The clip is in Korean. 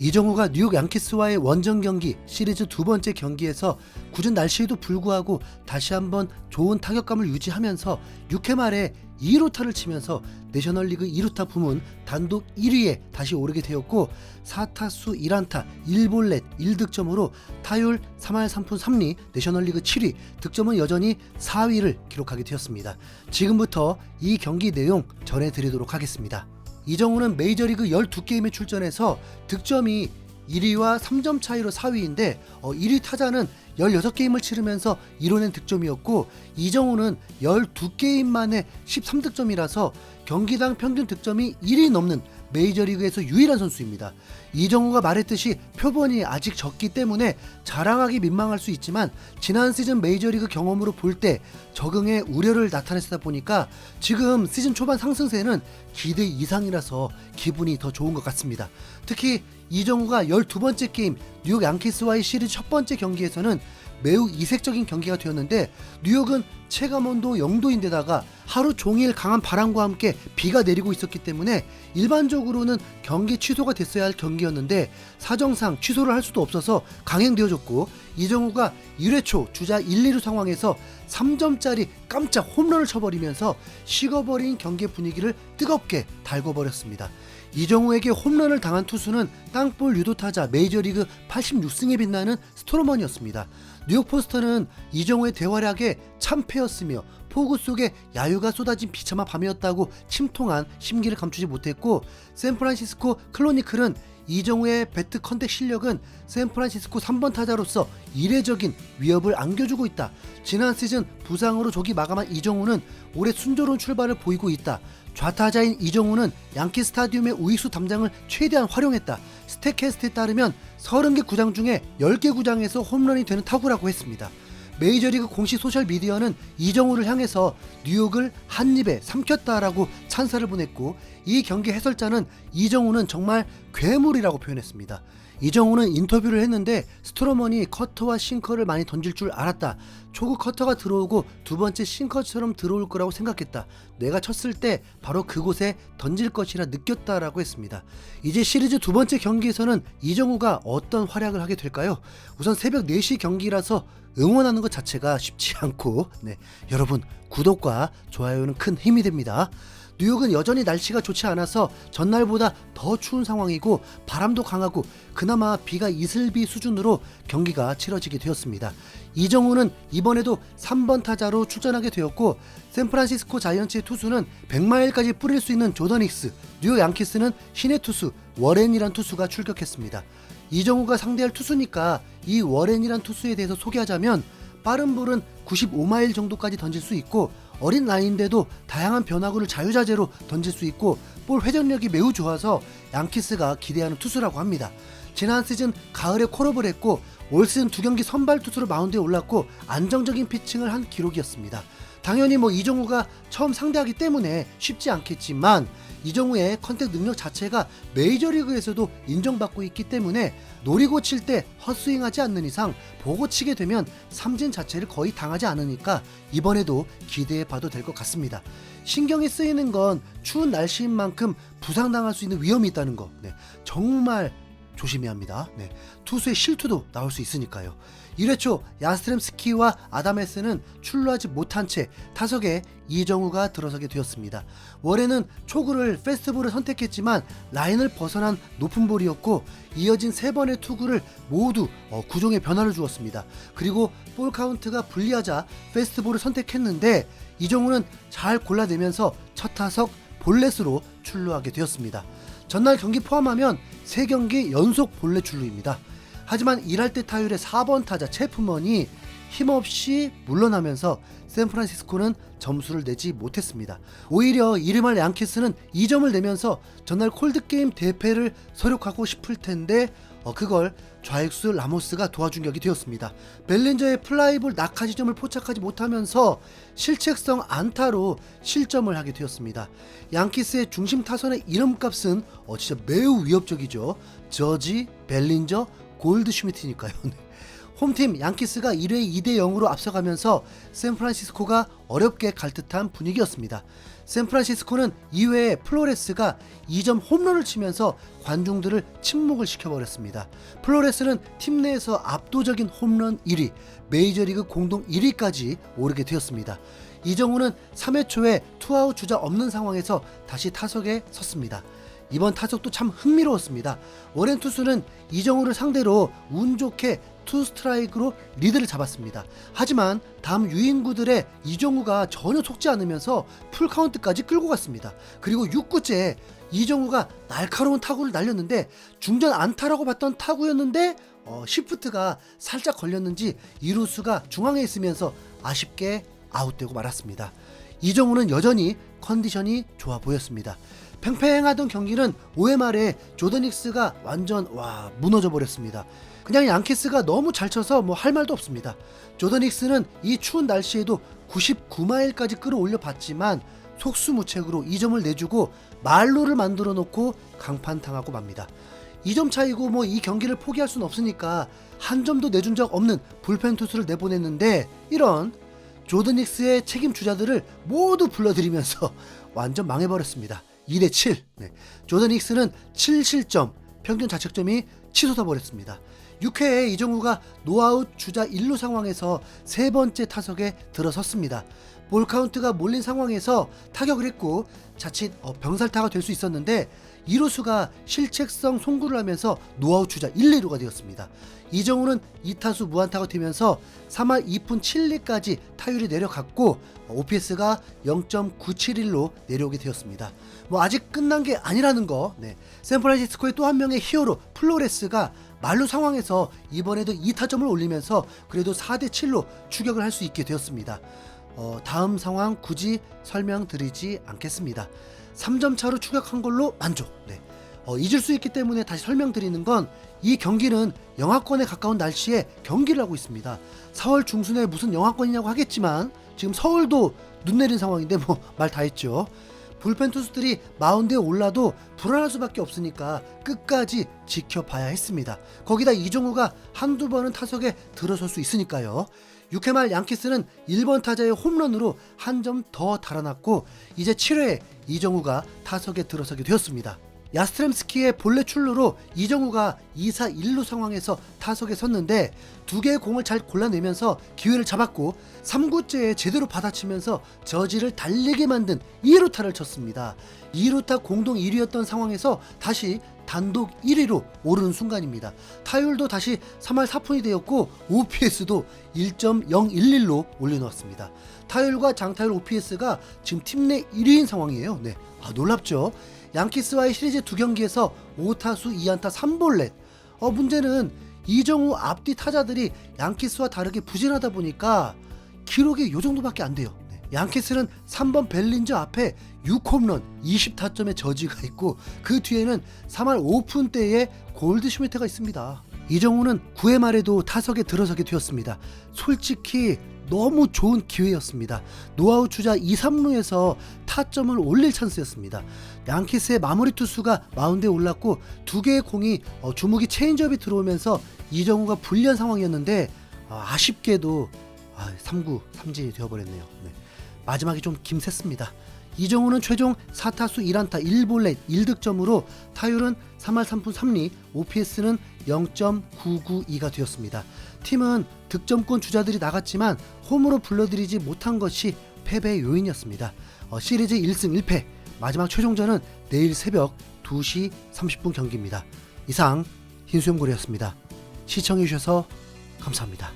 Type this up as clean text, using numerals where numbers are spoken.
이정우가 뉴욕 양키스와의 원정 경기 시리즈 두 번째 경기에서 굳은 날씨에도 불구하고 다시 한번 좋은 타격감을 유지하면서 6회 말에 2루타를 치면서 내셔널리그 2루타 부문 단독 1위에 다시 오르게 되었고 4타수 1안타 1볼넷 1득점으로 타율 3할 3푼 3리 내셔널리그 7위, 득점은 여전히 4위를 기록하게 되었습니다. 지금부터 이 경기 내용 전해드리도록 하겠습니다. 이정우는 메이저리그 12게임에 출전해서 득점이 1위와 3점 차이로 4위인데 1위 타자는 16게임을 치르면서 이뤄낸 득점이었고 이정우는 12게임 만에 13득점이라서 경기당 평균 득점이 1위 넘는 메이저리그에서 유일한 선수입니다. 이정우가 말했듯이 표본이 아직 적기 때문에 자랑하기 민망할 수 있지만 지난 시즌 메이저리그 경험으로 볼 때 적응에 우려를 나타냈다 보니까 지금 시즌 초반 상승세는 기대 이상이라서 기분이 더 좋은 것 같습니다. 특히 이정우가 12번째 게임 뉴욕 양키스와의 시리즈 첫 번째 경기에서는 매우 이색적인 경기가 되었는데 뉴욕은 체감온도 0도인데다가 하루 종일 강한 바람과 함께 비가 내리고 있었기 때문에 일반적으로는 경기 취소가 됐어야 할 경기였는데 사정상 취소를 할 수도 없어서 강행되어졌고 이정우가 1회 초 주자 1, 2루 상황에서 3점짜리 깜짝 홈런을 쳐버리면서 식어버린 경기의 분위기를 뜨겁게 달궈버렸습니다. 이정우에게 홈런을 당한 투수는 땅볼 유도타자 메이저리그 86승에 빛나는 스토로먼이었습니다. 뉴욕 포스터는 이정우의 대활약에 참패였으며 폭우 속에 야유가 쏟아진 비참한 밤이었다고 침통한 심기를 감추지 못했고 샌프란시스코 클로니클은 이정우의 배트 컨택 실력은 샌프란시스코 3번 타자로서 이례적인 위협을 안겨주고 있다. 지난 시즌 부상으로 조기 마감한 이정우는 올해 순조로운 출발을 보이고 있다. 좌타자인 이정우는 양키 스타디움의 우익수 담장을 최대한 활용했다. 스태캐스트에 따르면 30개 구장 중에 10개 구장에서 홈런이 되는 타구라고 했습니다. 메이저리그 공식 소셜미디어는 이정우를 향해서 뉴욕을 한 입에 삼켰다라고 찬사를 보냈고 이 경기 해설자는 이정우는 정말 괴물이라고 표현했습니다. 이정우는 인터뷰를 했는데 스토로먼이 커터와 싱커를 많이 던질 줄 알았다. 초구 커터가 들어오고 두 번째 싱커처럼 들어올 거라고 생각했다. 내가 쳤을 때 바로 그곳에 던질 것이라 느꼈다라고 했습니다. 이제 시리즈 두 번째 경기에서는 이정우가 어떤 활약을 하게 될까요? 우선 새벽 4시 경기라서 응원하는 것 자체가 쉽지 않고 여러분 구독과 좋아요는 큰 힘이 됩니다. 뉴욕은 여전히 날씨가 좋지 않아서 전날보다 더 추운 상황이고 바람도 강하고 그나마 비가 이슬비 수준으로 경기가 치러지게 되었습니다. 이정우는 이번에도 3번 타자로 출전하게 되었고 샌프란시스코 자이언츠의 투수는 100마일까지 뿌릴 수 있는 조던 힉스, 뉴욕 양키스는 신의 투수 워렌이란 투수가 출격했습니다. 이정우가 상대할 투수니까 이 워렌이란 투수에 대해서 소개하자면 빠른 볼은 95마일 정도까지 던질 수 있고 어린 나이인데도 다양한 변화구를 자유자재로 던질 수 있고 볼 회전력이 매우 좋아서 양키스가 기대하는 투수라고 합니다. 지난 시즌 가을에 콜업을 했고 올 시즌 2경기 선발 투수로 마운드에 올랐고 안정적인 피칭을 한 기록이었습니다. 당연히 이정우가 처음 상대하기 때문에 쉽지 않겠지만 이정우의 컨택 능력 자체가 메이저리그에서도 인정받고 있기 때문에 노리고 칠 때 헛스윙하지 않는 이상 보고 치게 되면 삼진 자체를 거의 당하지 않으니까 이번에도 기대해봐도 될 것 같습니다. 신경이 쓰이는 건 추운 날씨인 만큼 부상당할 수 있는 위험이 있다는 거 정말 조심해야 합니다. 투수의 실투도 나올 수 있으니까요. 1회 초 야스트렘스키와 아담에스는 출루하지 못한 채 타석에 이정우가 들어서게 되었습니다. 월에는 초구를 패스트볼을 선택했지만 라인을 벗어난 높은 볼이었고 이어진 3번의 투구를 모두 구종의 변화를 주었습니다. 그리고 볼 카운트가 불리하자 패스트볼을 선택했는데 이정우는 잘 골라내면서 첫 타석 볼넷으로 출루하게 되었습니다. 전날 경기 포함하면 3경기 연속 볼넷 출루입니다. 하지만 1할 때 타율의 4번 타자 체프먼이 힘없이 물러나면서 샌프란시스코는 점수를 내지 못했습니다. 오히려 이름할 양키스는 2점을 내면서 전날 콜드게임 대패를 서력하고 싶을 텐데 그걸 좌익수 라모스가 도와준 격이 되었습니다. 벨린저의 플라이볼 낙하 지점을 포착하지 못하면서 실책성 안타로 실점을 하게 되었습니다. 양키스의 중심 타선의 이름값은 진짜 매우 위협적이죠. 저지, 벨린저, 골드슈미트니까요. 홈팀 양키스가 1회 2대 0으로 앞서가면서 샌프란시스코가 어렵게 갈 듯한 분위기였습니다. 샌프란시스코는 2회에 플로레스가 2점 홈런을 치면서 관중들을 침묵을 시켜버렸습니다. 플로레스는 팀 내에서 압도적인 홈런 1위, 메이저리그 공동 1위까지 오르게 되었습니다. 이정우는 3회 초에 투아웃 주자 없는 상황에서 다시 타석에 섰습니다. 이번 타석도 참 흥미로웠습니다. 원앤 투수는 이정우를 상대로 운 좋게 투 스트라이크로 리드를 잡았습니다. 하지만 다음 유인구들의 이정우가 전혀 속지 않으면서 풀카운트까지 끌고 갔습니다. 그리고 6구째에 이정우가 날카로운 타구를 날렸는데 중전 안타라고 봤던 타구였는데 시프트가 살짝 걸렸는지 이루수가 중앙에 있으면서 아쉽게 아웃되고 말았습니다. 이정우는 여전히 컨디션이 좋아 보였습니다. 팽팽하던 경기는 5회 말에 조던 닉스가 완전 무너져 버렸습니다. 그냥 양키스가 너무 잘 쳐서 할 말도 없습니다. 조던 닉스는 이 추운 날씨에도 99마일까지 끌어올려 봤지만 속수무책으로 2점을 내주고 말로를 만들어 놓고 강판당하고 맙니다. 2점 차이고 이 경기를 포기할 수는 없으니까 한 점도 내준 적 없는 불펜 투수를 내보냈는데 이런 조던 닉스의 책임 주자들을 모두 불러들이면서 완전 망해버렸습니다. 2대 7. 조던 닉스는 7실점, 평균 자책점이 치솟아 버렸습니다. 6회에 이정우가 노아웃 주자 1루 상황에서 세 번째 타석에 들어섰습니다. 볼 카운트가 몰린 상황에서 타격을 했고 자칫 병살타가 될 수 있었는데 이루수가 실책성 송구를 하면서 노아웃 주자 1, 2루가 되었습니다. 이정우는 2타수 무안타가 되면서 3할 2푼 7리까지 타율이 내려갔고 OPS가 0.971로 내려오게 되었습니다. 아직 끝난 게 아니라는 거. 샌프란시스코의 또 한 명의 히어로 플로레스가 만루 상황에서 이번에도 2타점을 올리면서 그래도 4대 7로 추격을 할 수 있게 되었습니다. 다음 상황 굳이 설명드리지 않겠습니다. 3점 차로 추격한 걸로 만족. 잊을 수 있기 때문에 다시 설명드리는 건 이 경기는 영하권에 가까운 날씨에 경기를 하고 있습니다. 4월 중순에 무슨 영하권이냐고 하겠지만 지금 서울도 눈 내린 상황인데 말 다 했죠. 불펜 투수들이 마운드에 올라도 불안할 수밖에 없으니까 끝까지 지켜봐야 했습니다. 거기다 이정우가 한두 번은 타석에 들어설 수 있으니까요. 6회 말 양키스는 1번 타자의 홈런으로 한 점 더 달아났고 이제 7회에 이정우가 타석에 들어서게 되었습니다. 야스트렘스키의 볼넷 출루로 이정우가 2사 1루 상황에서 타석에 섰는데 두 개의 공을 잘 골라내면서 기회를 잡았고 3구째에 제대로 받아치면서 저지를 달리게 만든 2루타를 쳤습니다. 2루타 공동 1위였던 상황에서 다시 단독 1위로 오르는 순간입니다. 타율도 다시 3할 4푼이 되었고 OPS도 1.011로 올려놓았습니다. 타율과 장타율 OPS가 지금 팀 내 1위인 상황이에요. 놀랍죠? 양키스와의 시리즈 2경기에서 5타수 2안타 3볼넷. 문제는 이정우 앞뒤 타자들이 양키스와 다르게 부진하다 보니까 기록이 요 정도밖에 안 돼요. 양키스는 3번 벨린저 앞에 6홈런 20타점의 저지가 있고 그 뒤에는 3할 5푼대의 골드슈미트가 있습니다. 이정우는 9회 말에도 타석에 들어서게 되었습니다. 솔직히 너무 좋은 기회였습니다. 노아웃 주자 2, 3루에서 타점을 올릴 찬스였습니다. 양키스의 마무리 투수가 마운드에 올랐고 두 개의 공이 주무기 체인지업이 들어오면서 이정우가 불리한 상황이었는데 아쉽게도 3구 삼진이 되어버렸네요. 마지막에 좀 김샜습니다. 이정우는 최종 4타수 1안타 1볼넷 1득점으로 타율은 3할 3푼 3리, OPS는 0.992가 되었습니다. 팀은 득점권 주자들이 나갔지만 홈으로 불러들이지 못한 것이 패배의 요인이었습니다. 시리즈 1승 1패, 마지막 최종전은 내일 새벽 2시 30분 경기입니다. 이상 흰수염고래였습니다. 시청해주셔서 감사합니다.